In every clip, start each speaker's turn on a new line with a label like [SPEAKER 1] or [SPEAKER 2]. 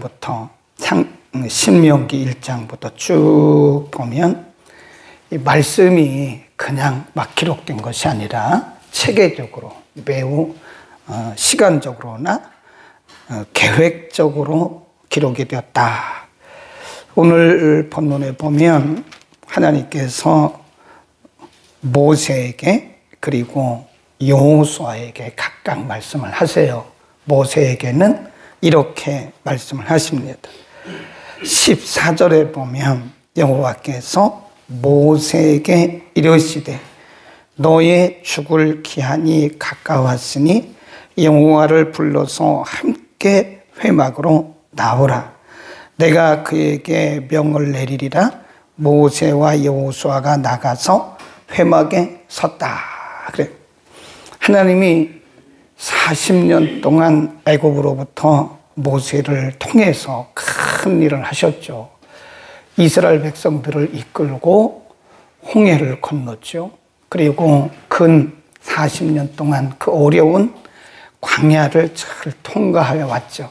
[SPEAKER 1] 1장부터 신명기 1장부터 쭉 보면 이 말씀이 그냥 막 기록된 것이 아니라 체계적으로 매우 시간적으로나 계획적으로 기록이 되었다. 오늘 본문에 보면 하나님께서 모세에게 그리고 여호수아에게 각각 말씀을 하세요. 모세에게는 이렇게 말씀을 하십니다. 14절에 보면 여호와께서 모세에게 이르시되 너의 죽을 기한이 가까웠으니 여호와를 불러서 함께 회막으로 나오라. 내가 그에게 명을 내리리라. 모세와 여호수아가 나가서 회막에 섰다. 그래. 하나님이 40년 동안 애굽으로부터 모세를 통해서 큰 일을 하셨죠. 이스라엘 백성들을 이끌고 홍해를 건넜죠. 그리고 근 40년 동안 그 어려운 광야를 잘 통과하여 왔죠.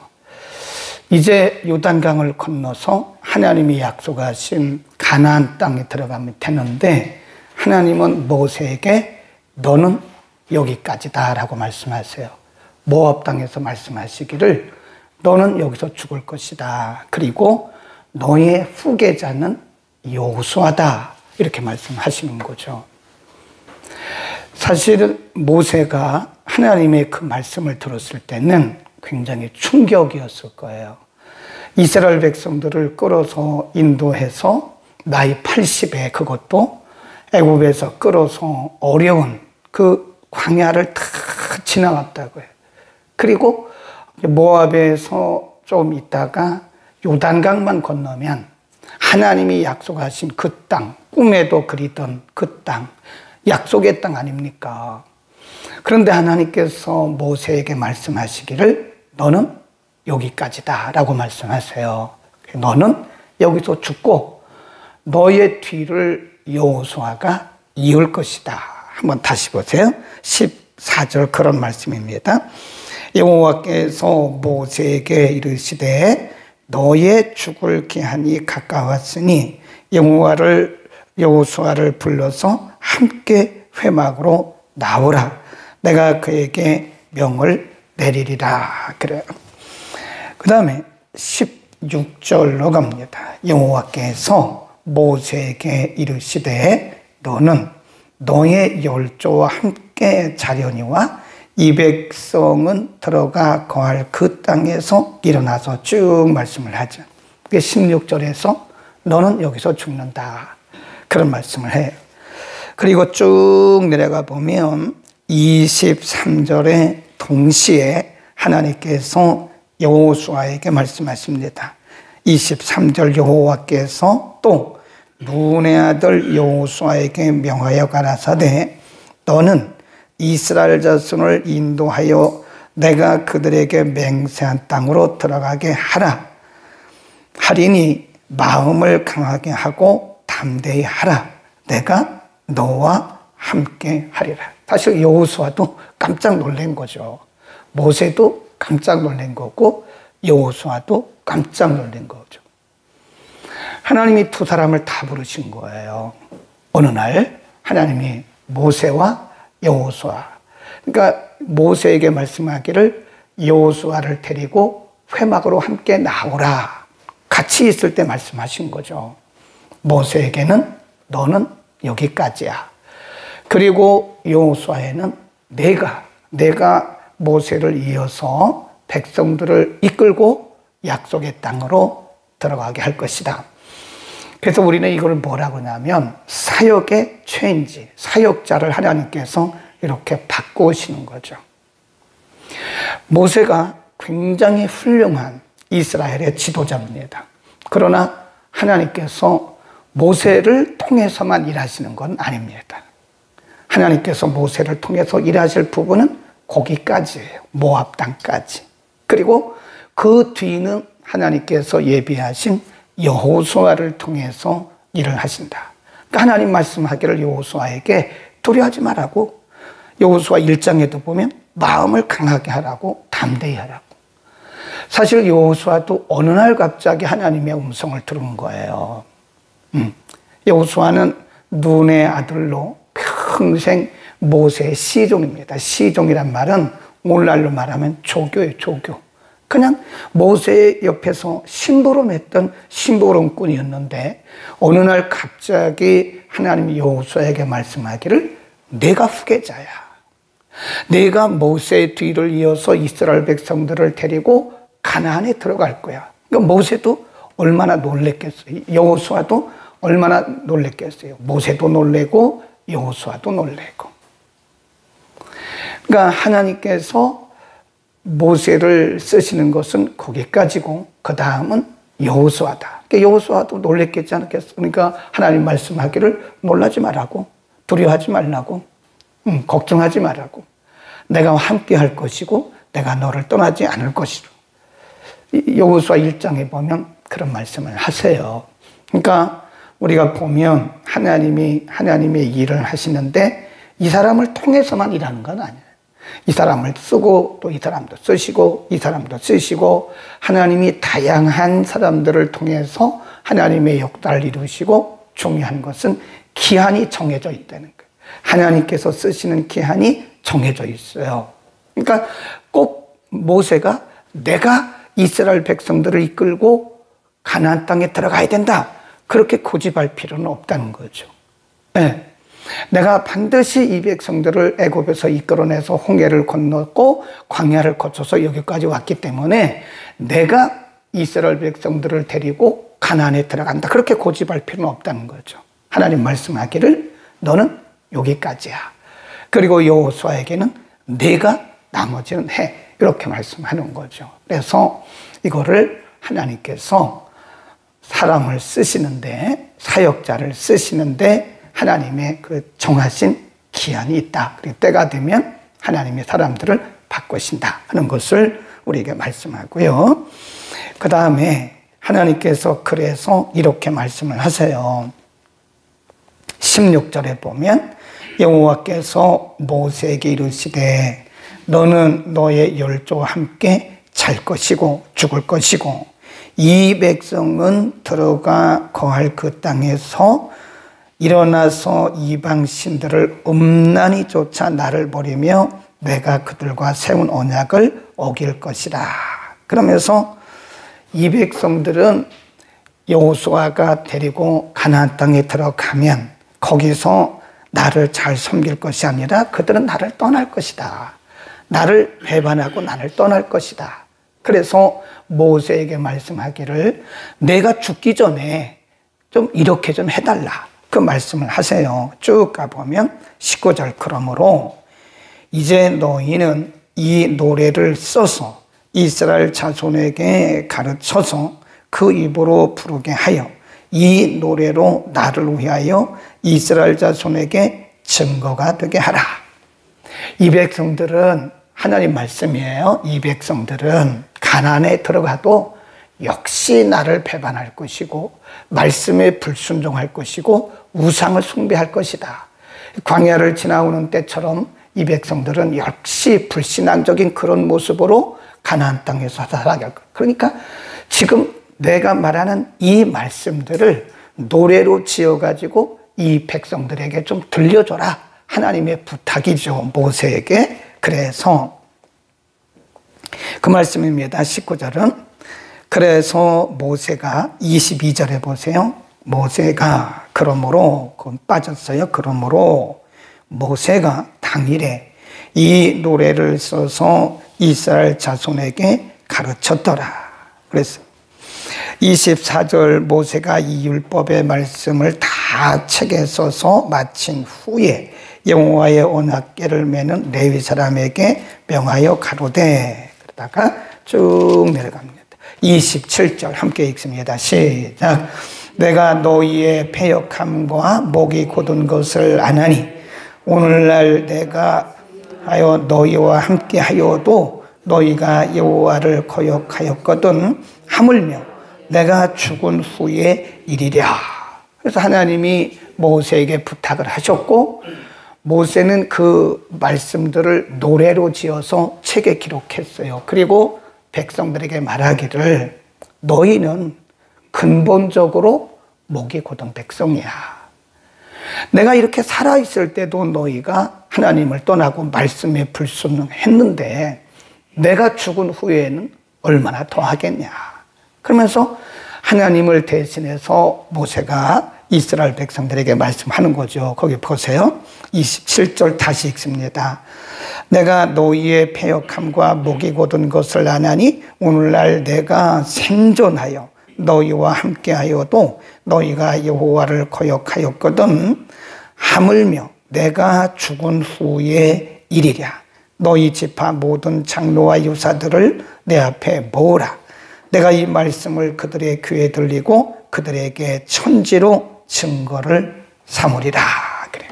[SPEAKER 1] 이제 요단강을 건너서 하나님이 약속하신 가나안 땅에 들어가면 되는데 하나님은 모세에게 너는 여기까지다 라고 말씀하세요. 모압 땅에서 말씀하시기를 너는 여기서 죽을 것이다. 그리고 너의 후계자는 여호수아다. 이렇게 말씀하시는 거죠. 사실은 모세가 하나님의 그 말씀을 들었을 때는 굉장히 충격이었을 거예요. 이스라엘 백성들을 끌어서 인도해서 나이 80에 그것도 애굽에서 끌어서 어려운 그 광야를 다 지나갔다고요. 그리고 모압에서 좀 있다가 요단강만 건너면 하나님이 약속하신 그 땅, 꿈에도 그리던 그 땅, 약속의 땅 아닙니까? 그런데 하나님께서 모세에게 말씀하시기를 너는 여기까지다 라고 말씀하세요. 너는 여기서 죽고 너의 뒤를 여호수아가 이을 것이다. 한번 다시 보세요. 14절 그런 말씀입니다. 여호와께서 모세에게 이르시되 너의 죽을 기한이 가까웠으니 여호수아를 불러서 함께 회막으로 나오라. 내가 그에게 명을 내리리라. 그래요. 그 다음에 16절로 갑니다. 여호와께서 모세에게 이르시되 너는 너의 열조와 함께 자려니와 이 백성은 들어가 거할 그 땅에서 일어나서 쭉 말씀을 하죠. 그게 16절에서 너는 여기서 죽는다. 그런 말씀을 해요. 그리고 쭉 내려가 보면 23절에 동시에 하나님께서 여호수아에게 말씀하십니다. 23절 여호와께서 또 눈의 아들 여호수아에게 명하여 가라사대 너는 이스라엘 자손을 인도하여 내가 그들에게 맹세한 땅으로 들어가게 하리니 마음을 강하게 하고 담대히 하라. 내가 너와 함께 하리라. 사실 여호수아도 깜짝 놀란 거죠. 모세도 깜짝 놀란 거고 여호수아도 깜짝 놀란 거죠. 하나님이 두 사람을 다 부르신 거예요. 어느 날 하나님이 모세와 여호수아, 그러니까 모세에게 말씀하기를 여호수아를 데리고 회막으로 함께 나오라. 같이 있을 때 말씀하신 거죠. 모세에게는 너는 여기까지야. 그리고 여호수아에는 내가 모세를 이어서 백성들을 이끌고 약속의 땅으로 들어가게 할 것이다. 그래서 우리는 이걸 뭐라고 하냐면 사역의 체인지, 사역자를 하나님께서 이렇게 바꾸시는 거죠. 모세가 굉장히 훌륭한 이스라엘의 지도자입니다. 그러나 하나님께서 모세를 통해서만 일하시는 건 아닙니다. 하나님께서 모세를 통해서 일하실 부분은 거기까지예요. 모압 땅까지. 그리고 그 뒤는 하나님께서 예비하신 여호수아를 통해서 일을 하신다. 그러니까 하나님 말씀하기를 여호수아에게 두려워하지 말라고, 여호수아 1장에도 보면 마음을 강하게 하라고, 담대히 하라고. 사실 여호수아도 어느 날 갑자기 하나님의 음성을 들은 거예요. 여호수아는 눈의 아들로 평생 모세의 시종입니다. 시종이란 말은 오늘날로 말하면 조교예요, 조교. 그냥 모세 옆에서 심부름했던 심부름꾼이었는데 어느 날 갑자기 하나님이 여호수아에게 말씀하기를 내가 후계자야. 내가 모세의 뒤를 이어서 이스라엘 백성들을 데리고 가나안에 들어갈 거야. 그러니까 모세도 얼마나 놀랬겠어요. 여호수아도 얼마나 놀랬겠어요. 모세도 놀래고 여호수아도 놀래고. 그러니까 하나님께서 모세를 쓰시는 것은 거기까지고 그 다음은 여호수아다. 그러니까 여호수아도 놀랬겠지 않겠어. 그러니까 하나님 말씀하기를 놀라지 말라고, 두려워하지 말라고, 걱정하지 말라고. 내가 함께 할 것이고 내가 너를 떠나지 않을 것이라. 여호수아 1장에 보면 그런 말씀을 하세요. 그러니까 우리가 보면 하나님의 일을 하시는데 이 사람을 통해서만 일하는 건 아니에요. 이 사람을 쓰고 또 이 사람도 쓰시고 이 사람도 쓰시고 하나님이 다양한 사람들을 통해서 하나님의 역사를 이루시고 중요한 것은 기한이 정해져 있다는 거예요. 하나님께서 쓰시는 기한이 정해져 있어요. 그러니까 꼭 모세가 내가 이스라엘 백성들을 이끌고 가나안 땅에 들어가야 된다. 그렇게 고집할 필요는 없다는 거죠. 네. 내가 반드시 이 백성들을 애굽에서 이끌어내서 홍해를 건넜고 광야를 거쳐서 여기까지 왔기 때문에 내가 이스라엘 백성들을 데리고 가나안에 들어간다. 그렇게 고집할 필요는 없다는 거죠. 하나님 말씀하기를 너는 여기까지야. 그리고 여호수아에게는 내가 나머지는 해. 이렇게 말씀하는 거죠. 그래서 이거를 하나님께서 사람을 쓰시는데, 사역자를 쓰시는데 하나님의 그 정하신 기한이 있다. 그리고 때가 되면 하나님의 사람들을 바꾸신다 하는 것을 우리에게 말씀하고요. 그 다음에 하나님께서 그래서 이렇게 말씀을 하세요. 16절에 보면 여호와께서 모세에게 이르시되 너는 너의 열조와 함께 잘 것이고 죽을 것이고 이 백성은 들어가 거할 그 땅에서 일어나서 이방 신들을 음란히 쫓아 나를 버리며 내가 그들과 세운 언약을 어길 것이라. 그러면서 이 백성들은 여호수아가 데리고 가나안 땅에 들어가면 거기서 나를 잘 섬길 것이 아니라 그들은 나를 떠날 것이다. 나를 배반하고 나를 떠날 것이다. 그래서 모세에게 말씀하기를 내가 죽기 전에 좀 이렇게 좀 해달라. 그 말씀을 하세요. 쭉 가보면 19절 그러므로 이제 너희는 이 노래를 써서 이스라엘 자손에게 가르쳐서 그 입으로 부르게 하여 이 노래로 나를 위하여 이스라엘 자손에게 증거가 되게 하라. 이 백성들은 하나님 말씀이에요. 이 백성들은 가나안에 들어가도 역시 나를 배반할 것이고 말씀에 불순종할 것이고 우상을 숭배할 것이다. 광야를 지나오는 때처럼 이 백성들은 역시 불신앙적인 그런 모습으로 가나안 땅에서 살아갈 것. 그러니까 지금 내가 말하는 이 말씀들을 노래로 지어가지고 이 백성들에게 좀 들려줘라. 하나님의 부탁이죠. 모세에게. 그래서 그 말씀입니다. 19절은 그래서 모세가 22절에 보세요. 모세가 그러므로 그건 빠졌어요. 그러므로 모세가 당일에 이 노래를 써서 이스라엘 자손에게 가르쳤더라. 그래서 24절 모세가 이 율법의 말씀을 다 책에 써서 마친 후에 여호와의 언약궤를 메는 레위 사람에게 명하여 가로되 그러다가 쭉 내려갑니다. 27절 함께 읽습니다. 시작. 내가 너희의 패역함과 목이 곧은 것을 아나니 오늘날 내가 하여 너희와 함께 하여도 너희가 여호와를 거역하였거든 하물며 내가 죽은 후에 이리랴. 그래서 하나님이 모세에게 부탁을 하셨고 모세는 그 말씀들을 노래로 지어서 책에 기록했어요. 그리고 백성들에게 말하기를 너희는 근본적으로 목이 곧은 백성이야. 내가 이렇게 살아있을 때도 너희가 하나님을 떠나고 말씀에 불순종했는데 내가 죽은 후에는 얼마나 더 하겠냐. 그러면서 하나님을 대신해서 모세가 이스라엘 백성들에게 말씀하는 거죠. 거기 보세요. 27절 다시 읽습니다. 내가 너희의 패역함과 목이 곧은 것을 아나니 오늘날 내가 생존하여 너희와 함께하여도 너희가 여호와를 거역하였거든 하물며 내가 죽은 후의 일이랴. 너희 지파 모든 장로와 유사들을 내 앞에 모으라. 내가 이 말씀을 그들의 귀에 들리고 그들에게 천지로 증거를 삼으리라. 그래.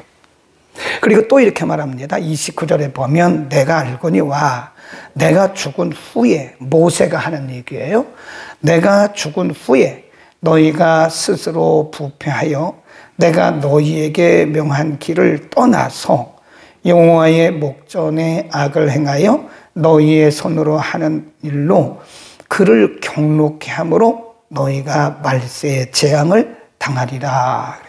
[SPEAKER 1] 그리고 또 이렇게 말합니다. 29절에 보면 내가 알거니와 내가 죽은 후에, 모세가 하는 얘기예요. 내가 죽은 후에 너희가 스스로 부패하여 내가 너희에게 명한 길을 떠나서 여호와의 목전에 악을 행하여 너희의 손으로 하는 일로 그를 경록케 함으로 너희가 말세의 재앙을 당하리라.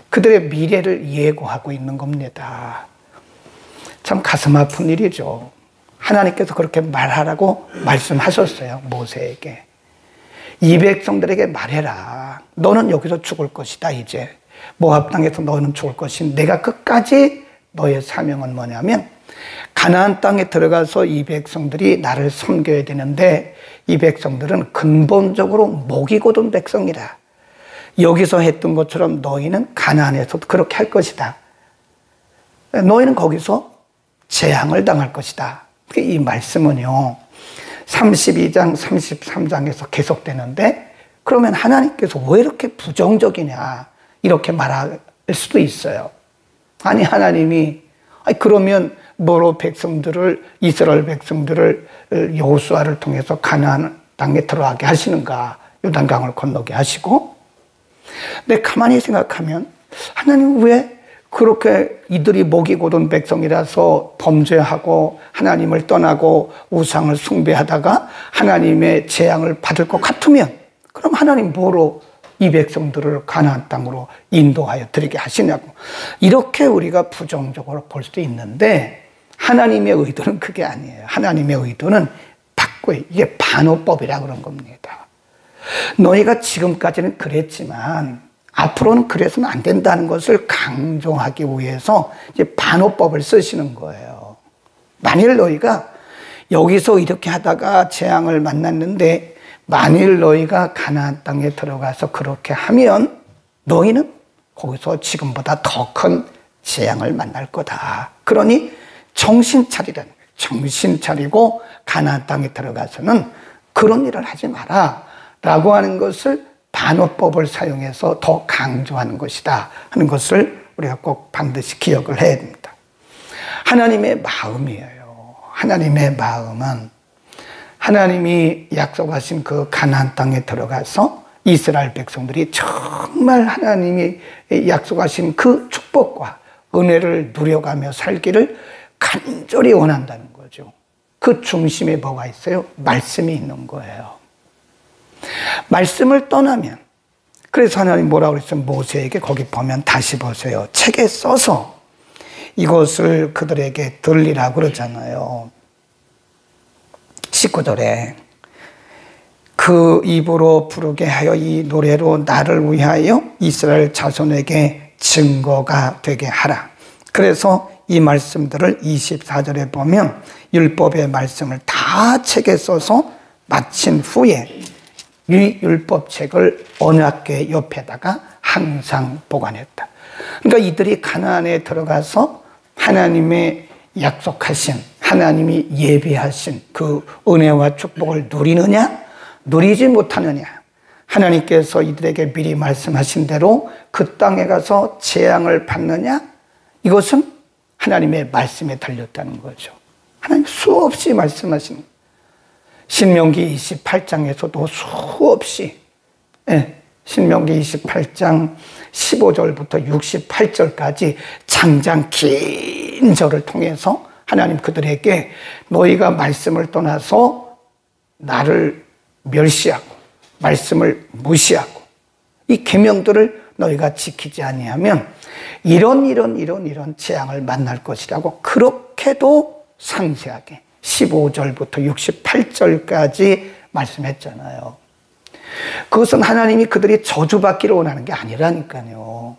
[SPEAKER 1] 그들의 미래를 예고하고 있는 겁니다. 참 가슴 아픈 일이죠. 하나님께서 그렇게 말하라고 말씀하셨어요. 모세에게. 이 백성들에게 말해라. 너는 여기서 죽을 것이다. 이제 모압 땅에서 너는 죽을 것인 내가 끝까지 너의 사명은 뭐냐면 가나안 땅에 들어가서 이 백성들이 나를 섬겨야 되는데 이 백성들은 근본적으로 목이 곧은 백성이라. 여기서 했던 것처럼 너희는 가나안에서도 그렇게 할 것이다. 너희는 거기서 재앙을 당할 것이다. 이 말씀은요 32장 33장에서 계속되는데 그러면 하나님께서 왜 이렇게 부정적이냐 이렇게 말할 수도 있어요. 아니 하나님이 그러면 뭐로 백성들을 이스라엘 백성들을 여호수아를 통해서 가나안 땅에 들어가게 하시는가. 요단강을 건너게 하시고. 근데 가만히 생각하면 하나님 왜 그렇게 이들이 목이 곧은 백성이라서 범죄하고 하나님을 떠나고 우상을 숭배하다가 하나님의 재앙을 받을 것 같으면 그럼 하나님 뭐로 이 백성들을 가나안 땅으로 인도하여 드리게 하시냐고. 이렇게 우리가 부정적으로 볼 수도 있는데 하나님의 의도는 그게 아니에요. 하나님의 의도는 바꿔요. 이게 반어법이라 그런 겁니다. 너희가 지금까지는 그랬지만 앞으로는 그래서는 안 된다는 것을 강조하기 위해서 이제 반어법을 쓰시는 거예요. 만일 너희가 여기서 이렇게 하다가 재앙을 만났는데 만일 너희가 가나안 땅에 들어가서 그렇게 하면 너희는 거기서 지금보다 더 큰 재앙을 만날 거다. 그러니 정신 차리라는 거예요. 정신 차리고 가나안 땅에 들어가서는 그런 일을 하지 마라 라고 하는 것을 반어법을 사용해서 더 강조하는 것이다 하는 것을 우리가 꼭 반드시 기억을 해야 됩니다. 하나님의 마음이에요. 하나님의 마음은 하나님이 약속하신 그 가나안 땅에 들어가서 이스라엘 백성들이 정말 하나님이 약속하신 그 축복과 은혜를 누려가며 살기를 간절히 원한다는 거죠. 그 중심에 뭐가 있어요? 말씀이 있는 거예요. 말씀을 떠나면 그래서 하나님 뭐라고 그랬어요? 모세에게 거기 보면 다시 보세요. 책에 써서 이것을 그들에게 들리라고 그러잖아요. 19절에 그 입으로 부르게 하여 이 노래로 나를 위하여 이스라엘 자손에게 증거가 되게 하라. 그래서 이 말씀들을 24절에 보면 율법의 말씀을 다 책에 써서 마친 후에 이 율법책을 언약궤 옆에다가 항상 보관했다. 그러니까 이들이 가나안에 들어가서 하나님의 약속하신 하나님이 예비하신 그 은혜와 축복을 누리느냐 누리지 못하느냐 하나님께서 이들에게 미리 말씀하신 대로 그 땅에 가서 재앙을 받느냐 이것은 하나님의 말씀에 달렸다는 거죠. 하나님 수없이 말씀하신 신명기 28장에서도 수없이 신명기 28장 15절부터 68절까지 장장 긴 절을 통해서 하나님 그들에게 너희가 말씀을 떠나서 나를 멸시하고 말씀을 무시하고 이 계명들을 너희가 지키지 아니하면 이런 재앙을 만날 것이라고 그렇게도 상세하게 15절부터 68절까지 말씀했잖아요. 그것은 하나님이 그들이 저주받기를 원하는 게 아니라니까요.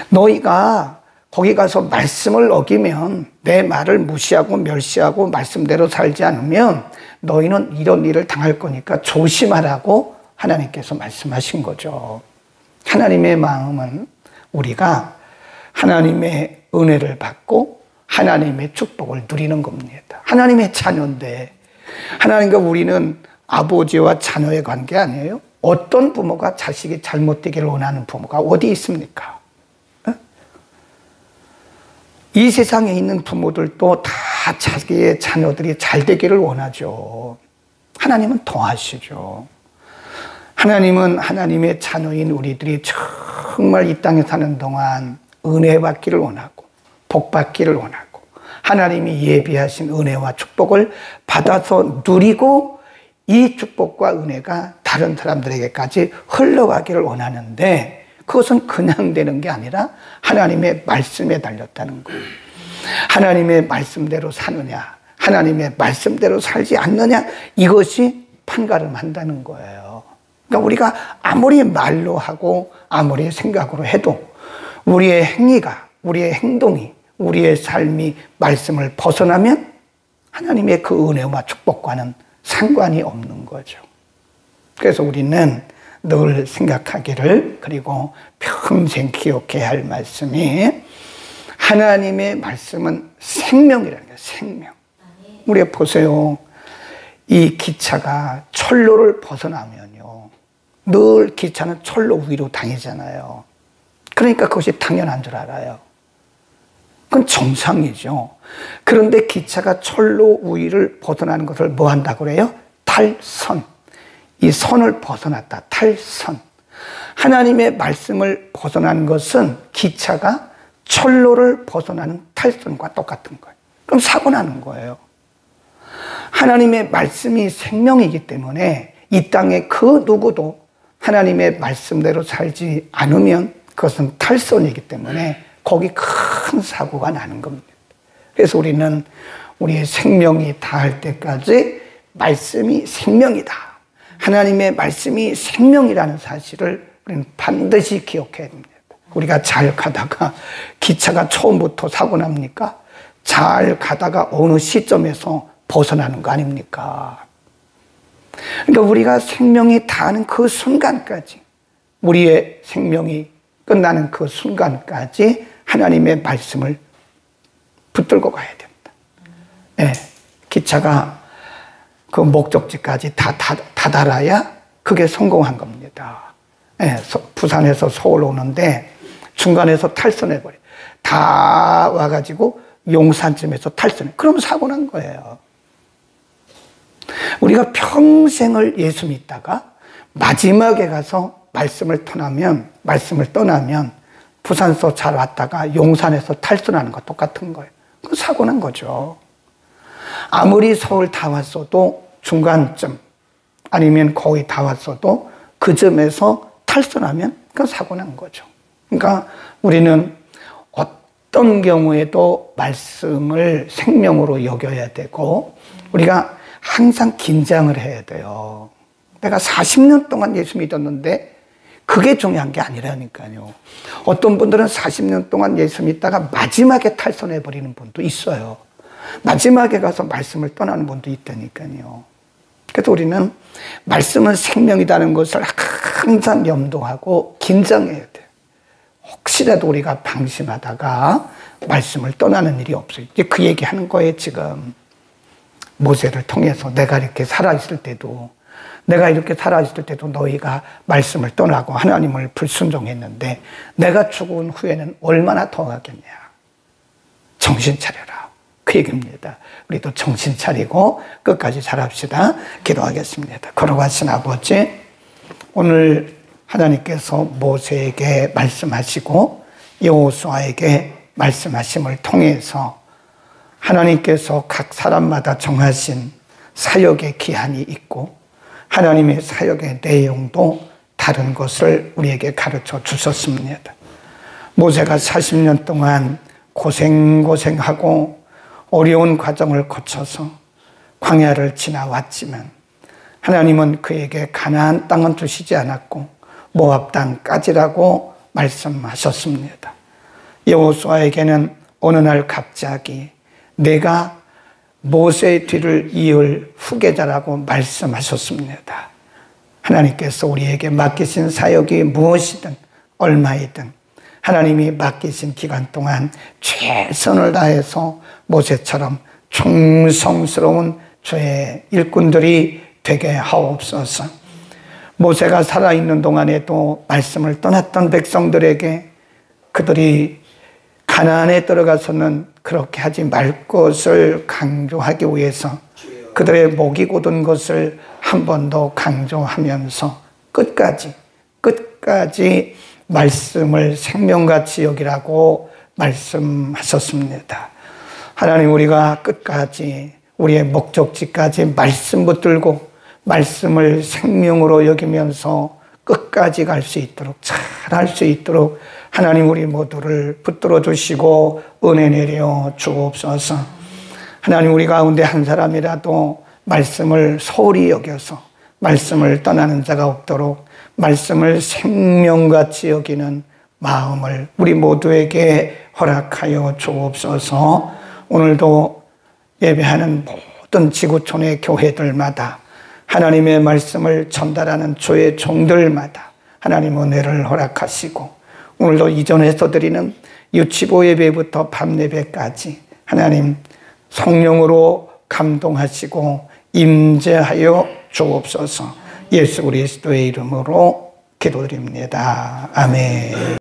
[SPEAKER 1] 너희가 거기 가서 말씀을 어기면, 내 말을 무시하고 멸시하고 말씀대로 살지 않으면 너희는 이런 일을 당할 거니까 조심하라고 하나님께서 말씀하신 거죠. 하나님의 마음은 우리가 하나님의 은혜를 받고 하나님의 축복을 누리는 겁니다. 하나님의 자녀인데, 하나님과 우리는 아버지와 자녀의 관계 아니에요? 어떤 부모가 자식이 잘못되기를 원하는 부모가 어디 있습니까? 이 세상에 있는 부모들도 다 자기의 자녀들이 잘 되기를 원하죠. 하나님은 더 하시죠. 하나님은 하나님의 자녀인 우리들이 정말 이 땅에 사는 동안 은혜 받기를 원하고 복 받기를 원하고 하나님이 예비하신 은혜와 축복을 받아서 누리고 이 축복과 은혜가 다른 사람들에게까지 흘러가기를 원하는데, 그것은 그냥 되는 게 아니라 하나님의 말씀에 달렸다는 거예요. 하나님의 말씀대로 사느냐, 하나님의 말씀대로 살지 않느냐, 이것이 판가름한다는 거예요. 그러니까 우리가 아무리 말로 하고 아무리 생각으로 해도 우리의 행위가, 우리의 행동이, 우리의 삶이 말씀을 벗어나면 하나님의 그 은혜와 축복과는 상관이 없는 거죠. 그래서 우리는 늘 생각하기를, 그리고 평생 기억해야 할 말씀이, 하나님의 말씀은 생명이라는 거예요. 생명. 우리 보세요. 이 기차가 철로를 벗어나면요, 늘 기차는 철로 위로 다니잖아요. 그러니까 그것이 당연한 줄 알아요. 그건 정상이죠. 그런데 기차가 철로 위를 벗어나는 것을 뭐 한다고 그래요? 탈선. 이 선을 벗어났다. 탈선. 하나님의 말씀을 벗어난 것은 기차가 철로를 벗어나는 탈선과 똑같은 거예요. 그럼 사고 나는 거예요. 하나님의 말씀이 생명이기 때문에 이 땅에 그 누구도 하나님의 말씀대로 살지 않으면 그것은 탈선이기 때문에 거기 큰 사고가 나는 겁니다. 그래서 우리는 우리의 생명이 다할 때까지 말씀이 생명이다, 하나님의 말씀이 생명이라는 사실을 우리는 반드시 기억해야 됩니다. 우리가 잘 가다가 기차가 처음부터 사고 납니까? 잘 가다가 어느 시점에서 벗어나는 거 아닙니까? 그러니까 우리가 생명이 다하는 그 순간까지, 우리의 생명이 끝나는 그 순간까지 하나님의 말씀을 붙들고 가야 됩니다. 네, 기차가 그 목적지까지 다다라야 그게 성공한 겁니다. 네, 부산에서 서울 오는데 중간에서 탈선해버려요. 다 와가지고 용산쯤에서 탈선해. 그럼 사고 난 거예요. 우리가 평생을 예수 믿다가 마지막에 가서 말씀을 떠나면 부산서 잘 왔다가 용산에서 탈선하는 거 똑같은 거예요. 그 사고 난 거죠. 아무리 서울 다 왔어도 중간쯤 아니면 거의 다 왔어도 그 점에서 탈선하면 그 사고 난 거죠. 그러니까 우리는 어떤 경우에도 말씀을 생명으로 여겨야 되고, 우리가 항상 긴장을 해야 돼요. 내가 40년 동안 예수 믿었는데 그게 중요한 게 아니라니까요. 어떤 분들은 40년 동안 예수 믿다가 마지막에 탈선해버리는 분도 있어요. 마지막에 가서 말씀을 떠나는 분도 있다니까요. 그래서 우리는 말씀은 생명이라는 것을 항상 염두하고 긴장해야 돼요. 혹시라도 우리가 방심하다가 말씀을 떠나는 일이 없어요. 이제 그 얘기 하는 거예요, 지금. 모세를 통해서 내가 이렇게 살아있을 때도 너희가 말씀을 떠나고 하나님을 불순종했는데 내가 죽은 후에는 얼마나 더 하겠냐. 정신 차려라. 그 얘기입니다. 우리도 정신 차리고 끝까지 잘합시다. 기도하겠습니다. 걸어가신 아버지, 오늘 하나님께서 모세에게 말씀하시고 여호수아에게 말씀하심을 통해서 하나님께서 각 사람마다 정하신 사역의 기한이 있고 하나님의 사역의 내용도 다른 것을 우리에게 가르쳐 주셨습니다. 모세가 40년 동안 고생하고 어려운 과정을 거쳐서 광야를 지나왔지만 하나님은 그에게 가나안 땅은 주시지 않았고 모압 땅까지라고 말씀하셨습니다. 여호수아에게는 어느 날 갑자기 내가 모세의 뒤를 이을 후계자라고 말씀하셨습니다. 하나님께서 우리에게 맡기신 사역이 무엇이든 얼마이든 하나님이 맡기신 기간 동안 최선을 다해서 모세처럼 충성스러운 주의 일꾼들이 되게 하옵소서. 모세가 살아있는 동안에도 말씀을 떠났던 백성들에게 그들이 가나안에 들어가서는 그렇게 하지 말 것을 강조하기 위해서 그들의 목이 곧은 것을 한 번 더 강조하면서 끝까지 말씀을 생명같이 여기라고 말씀하셨습니다. 하나님, 우리가 끝까지 우리의 목적지까지 말씀 붙들고 말씀을 생명으로 여기면서 끝까지 갈 수 있도록, 잘할 수 있도록 하나님 우리 모두를 붙들어 주시고 은혜 내려 주옵소서. 하나님, 우리 가운데 한 사람이라도 말씀을 소홀히 여겨서 말씀을 떠나는 자가 없도록 말씀을 생명같이 여기는 마음을 우리 모두에게 허락하여 주옵소서. 오늘도 예배하는 모든 지구촌의 교회들마다 하나님의 말씀을 전달하는 주의 종들마다 하나님 은혜를 허락하시고 오늘도 이전에서 드리는 유치보 예배부터 밤 예배까지 하나님 성령으로 감동하시고 임재하여 주옵소서. 예수 그리스도의 이름으로 기도드립니다. 아멘.